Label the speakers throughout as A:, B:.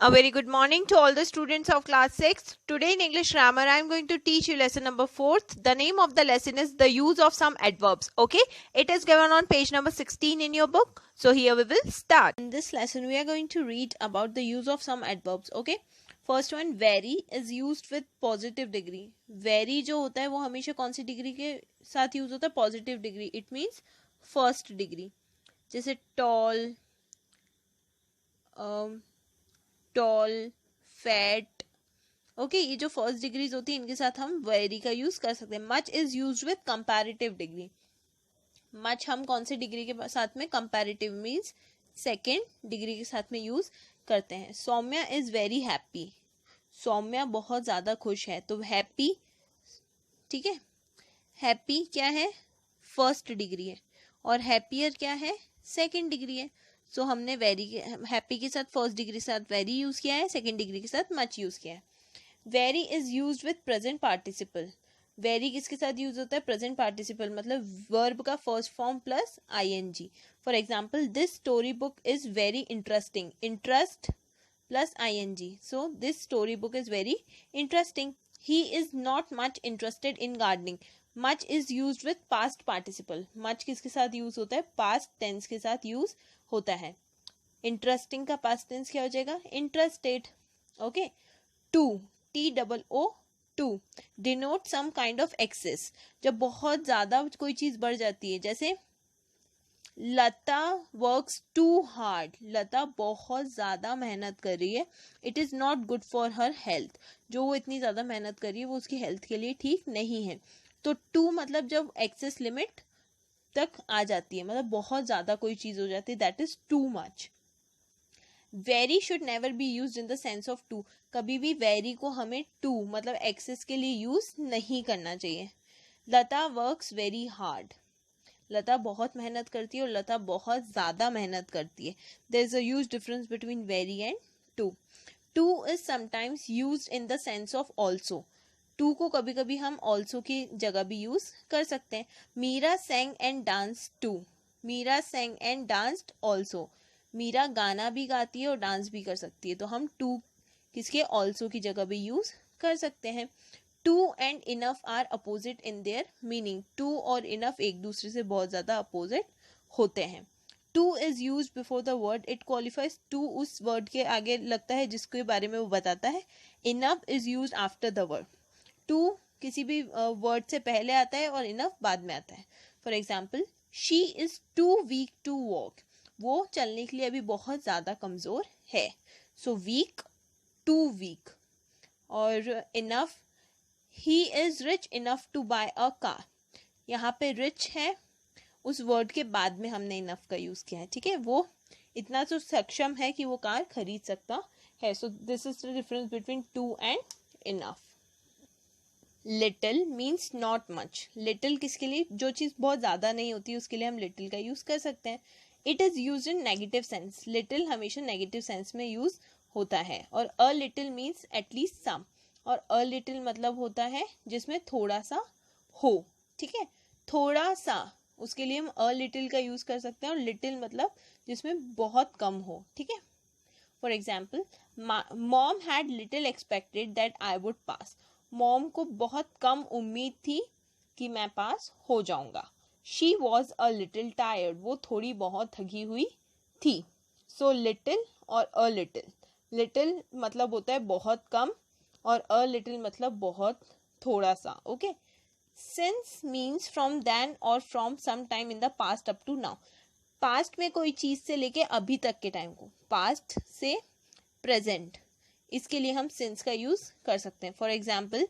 A: A very good morning to all the students of class 6. Today in English grammar I am going to teach you lesson number 4th. The name of the lesson is the use of some adverbs. Okay, it is given on page number 16 in your book. So here we will start. In this lesson we are going to read about the use of some adverbs. Okay, first one, very is used with positive degree. Very जो होता है वो हमेशा कौन सी degree के साथ use होता है? Positive degree. It means first degree. जैसे टॉल, फैट. ओके, ये जो फर्स्ट डिग्रीज होती है इनके साथ हम वेरी का यूज कर सकते हैं. Much is used with comparative degree. Much हम कौन से डिग्री के साथ में? कंपैरेटिव मीन्स सेकेंड डिग्री के साथ में यूज करते हैं. Soumya is very happy. Soumya बहुत ज्यादा खुश है. तो हैप्पी, ठीक है, हैप्पी क्या है? फर्स्ट डिग्री है. और हैप्पियर क्या है? सेकेंड डिग्री है. सो हमने वेरी, हैप्पी के साथ फर्स्ट डिग्री के साथ वेरी यूज किया है, सेकेंड डिग्री के साथ मच यूज किया है. Very is used with present participle. Very किसके साथ यूज होता है? प्रेजेंट पार्टिसिपल, मतलब वर्ब का first form plus ING. For example, this story book is very interesting. Interest plus ING. So this story book is very interesting. He is not much interested in gardening. Much is used with past participle. Much किसके साथ use होता है? Past tense के साथ use होता है. Interesting का past tense क्या हो जाएगा? Interested. Okay. Too, TOO, too, denote some kind of excess. जब बहुत ज्यादा कोई चीज बढ़ जाती है, जैसे Lata works too hard. Lata बहुत ज्यादा मेहनत कर रही है. It is not good for her health. जो वो इतनी ज्यादा मेहनत कर रही है वो उसकी हेल्थ के लिए ठीक नहीं है. तो टू मतलब जब एक्सेस लिमिट तक आ जाती है, मतलब बहुत ज्यादा कोई चीज हो जाती है, that is too much. Very should never be used in the sense of too. कभी भी वेरी को हमें टू मतलब एक्सेस के लिए यूज नहीं करना चाहिए. लता वर्क्स वेरी हार्ड. लता बहुत मेहनत करती है और लता बहुत ज्यादा मेहनत करती है. There is a huge difference between very and too. Too is sometimes used in the sense of also. Too को कभी कभी हम ऑल्सो की जगह भी यूज कर सकते हैं. Meera sang and dance too. Meera sang and danced also. Meera गाना भी गाती है और डांस भी कर सकती है. तो हम टू किसके? ऑल्सो की जगह भी यूज कर सकते हैं. Too and enough are opposite in their meaning. Too और इनफ एक दूसरे से बहुत ज्यादा अपोजिट होते हैं. Too is use before the word it qualifies. Too उस वर्ड के आगे लगता है जिसके बारे में वो बताता है. Enough is use after the word. Too किसी भी वर्ड से पहले आता है और इनफ बाद में आता है. For example, she is too weak to walk. वो चलने के लिए अभी बहुत ज्यादा कमजोर है. So weak, too weak. और enough, he is rich enough to buy a car. यहाँ पे रिच है उस वर्ड के बाद में हमने इनफ का यूज किया है. ठीक है, वो इतना तो सक्षम है कि वो कार खरीद सकता है. So this is the difference between two and enough. Little means not much. Little किसके लिए? जो चीज बहुत ज्यादा नहीं होती उसके लिए हम लिटिल का यूज कर सकते हैं. It is use in negative sense. Little हमेशा नेगेटिव सेंस में यूज होता है. और a little means at least some. और अ लिटिल मतलब होता है जिसमें थोड़ा सा हो. ठीक है, थोड़ा सा, उसके लिए हम अ लिटिल का यूज कर सकते हैं. और लिटिल मतलब जिसमें बहुत कम हो. ठीक है. For example, mom had little expected that I would pass. Mom को बहुत कम उम्मीद थी कि मैं पास हो जाऊंगा. She was a little tired. वो थोड़ी बहुत थकी हुई थी. सो लिटिल और अ लिटिल. लिटिल मतलब होता है बहुत कम और अ लिटिल मतलब बहुत थोड़ा सा. Okay. Since means from then और from some time in the past up to now. Past में कोई चीज से लेके अभी तक के टाइम को, पास्ट से प्रेजेंट, इसके लिए हम सिंस का यूज कर सकते हैं. For example,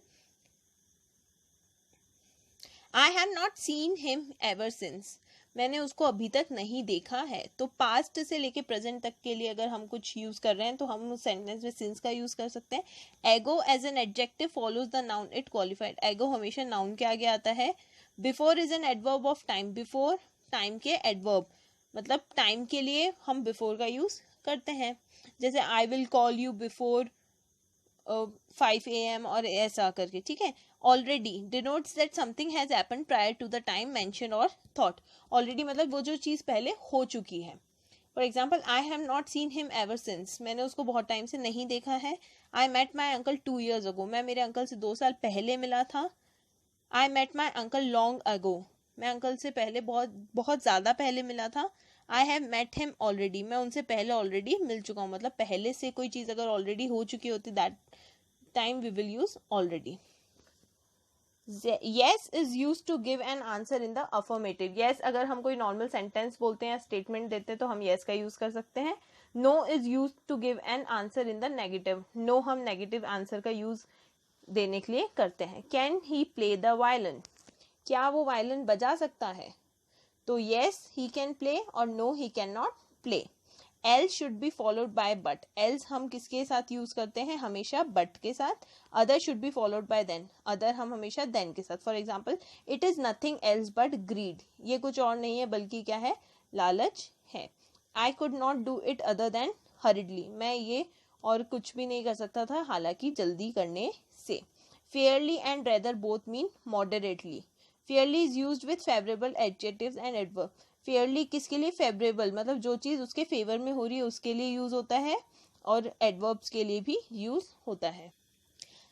A: I have not seen him ever since. मैंने उसको अभी तक नहीं देखा है. तो पास्ट से लेके प्रेजेंट तक के लिए अगर हम कुछ यूज कर रहे हैं तो हम उस सेंटेंस में सिंस का यूज कर सकते हैं. Ago as an adjective follows the noun it qualified. Ago हमेशा नाउन के आगे आता है. Before is an adverb of time. Before time के एडवर्ब मतलब टाइम के लिए हम बिफोर का यूज करते हैं. जैसे I will call you before 5 AM और ऐसा करके. ठीक है. Already denotes that something has happened prior to the time mention और थॉट. ऑलरेडी मतलब वो जो चीज पहले हो चुकी है. For example I have not seen him ever since, मैंने उसको बहुत टाइम से नहीं देखा है. I met my uncle 2 years ago, मैं मेरे अंकल से 2 साल पहले मिला था. I met my uncle long ago, मैं अंकल से पहले बहुत ज़्यादा पहले मिला था. I have met him already, मैं उनसे पहले ऑलरेडी मिल चुका हूँ. मतलब पहले से कोई चीज़ अगर ऑलरेडी हो चुकी होती that time we will use already. yes is used to give an answer in the affirmative. yes अगर हम कोई नॉर्मल सेंटेंस बोलते हैं, स्टेटमेंट देते हैं, तो हम yes का यूज कर सकते हैं. no is used to give an answer in the negative. no हम नेगेटिव आंसर का यूज देने के लिए करते हैं. can he play the violin, क्या वो वायलिन बजा सकता है? तो yes he can play और no he cannot play. else should be followed by but. else हम किसके साथ यूज करते हैं? हमेशा but के साथ. other should be followed by then. other हम हमेशा then के साथ. For example it is nothing else but greed, ये कुछ और नहीं है बल्कि क्या है? लालच है. I could not do it other than hurriedly, मैं ये और कुछ भी नहीं कर सकता था हालांकि जल्दी करने से. fairly and rather both mean moderately. fairly is used with favorable adjectives and adverb. Fairlie किसके लिए? फेवरेबल, मतलब जो चीज़ उसके फेवर में हो रही है उसके लिए यूज होता है, और एडवर्ब्स के लिए भी यूज होता है.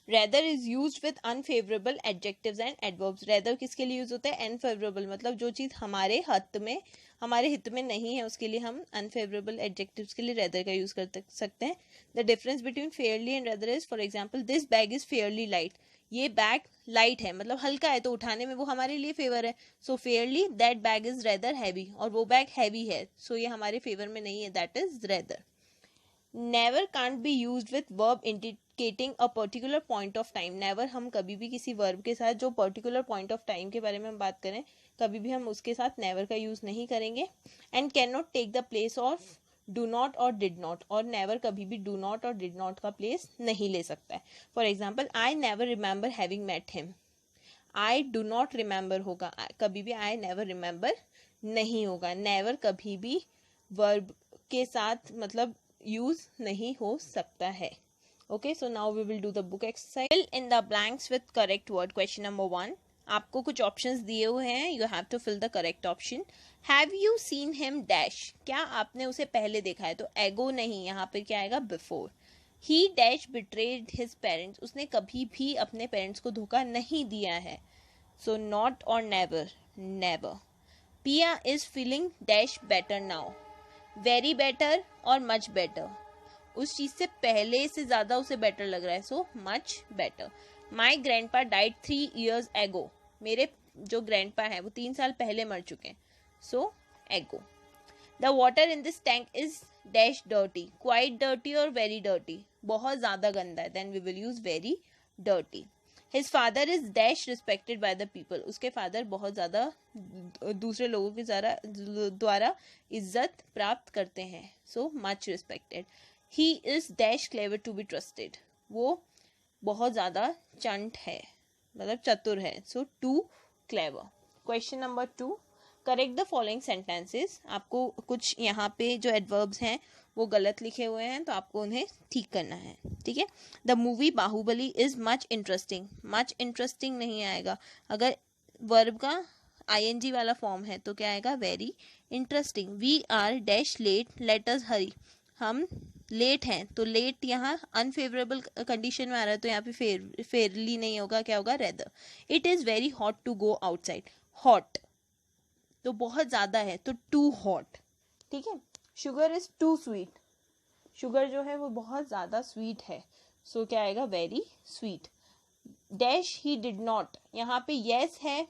A: Rather is use with unfavourable adjectives and adverbs. Rather किसके लिए यूज होता है? अनफेवरेबल, मतलब जो चीज़ हमारे हित में नहीं है उसके लिए हम अनफेवरेबल एडजेक्टिव्स के लिए रेदर का यूज कर सकते हैं. The difference between Fairlie and rather is, for example this bag is fairly light, ये बैग लाइट है मतलब हल्का है तो उठाने में वो हमारे लिए फेवर है. So fairly that bag is rather heavy, और वो बैग हैवी है सो ये हमारे फेवर में नहीं है, that is rather. Never can't be used with verb indicating a particular point of time. Never हम कभी भी किसी वर्ब के साथ जो पर्टिकुलर पॉइंट ऑफ टाइम के बारे में हम बात करें कभी भी हम उसके साथ नेवर का यूज नहीं करेंगे. And can not take the place of do not और डिड नॉट, और नेवर कभी भी डू नॉट और डिड नॉट का प्लेस नहीं ले सकता है. For example I never remember having met him, I do not remember होगा, कभी भी आई नेवर रिमेंबर नहीं होगा. नेवर कभी भी वर्ब के साथ मतलब यूज नहीं हो सकता है. Okay, so now we will do the book exercise. Fill in the blanks with correct word. Question number 1, आपको कुछ ऑप्शंस दिए हुए हैं, you have to fill the correct option. Have you seen him dash, क्या आपने उसे पहले देखा है? तो एगो नहीं, यहाँ पर क्या आएगा? बिफोर. ही डैश बिट्रेड हिज पेरेंट्स, उसने कभी भी अपने पेरेंट्स को धोखा नहीं दिया है. सो नॉट और नेवर, नेवर. पिया is feeling dash better now, very better और मच बेटर, उस चीज से पहले से ज्यादा उसे बेटर लग रहा है, सो मच बेटर. माई ग्रैंडपा डाइड 3 years ago, मेरे जो ग्रैंडपा है वो 3 साल पहले मर चुके हैं, so ago. The water in this tank is dash dirty, quite dirty और वेरी डर्टी, बहुत ज्यादा गंदा है, then we will use very dirty. His father is dash respected by the people, उसके फादर बहुत ज्यादा दूसरे लोगों के द्वारा इज्जत प्राप्त करते हैं, so much respected. He is dash clever to be trusted, वो बहुत ज्यादा चंट है मतलब चतुर है, so too clever. Question number 2, correct the following sentences. आपको कुछ यहाँ पे जो एडवर्ब्स हैं वो गलत लिखे हुए हैं तो आपको उन्हें ठीक करना है, ठीक है. The movie Baahubali is much interesting, much interesting नहीं आएगा. अगर वर्ब का ING वाला फॉर्म है तो क्या आएगा? Very interesting. We are dash late, late us hurry, हम लेट हैं तो लेट यहाँ अनफेवरेबल कंडीशन में आ रहा है तो यहाँ पे फेयरली नहीं होगा, क्या होगा? Rather. It is very hot to go outside, hot तो बहुत ज्यादा है तो टू हॉट, ठीक है. Sugar is too sweet, sugar जो है वो बहुत ज्यादा स्वीट है, सो क्या आएगा? Very sweet. Dash he did not, यहाँ पे यस है,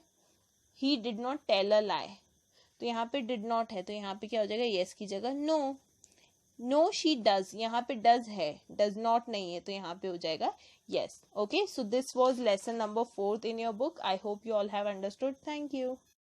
A: he did not tell a lie, तो यहाँ पे डिड नॉट है तो यहाँ पे क्या हो जाएगा? यस की जगह नो. नो शी डज, यहाँ पे डज है, डज नॉट नहीं है तो यहाँ पे हो जाएगा yes. Okay, so this was lesson number 4 in your book. I hope you all have understood. Thank you.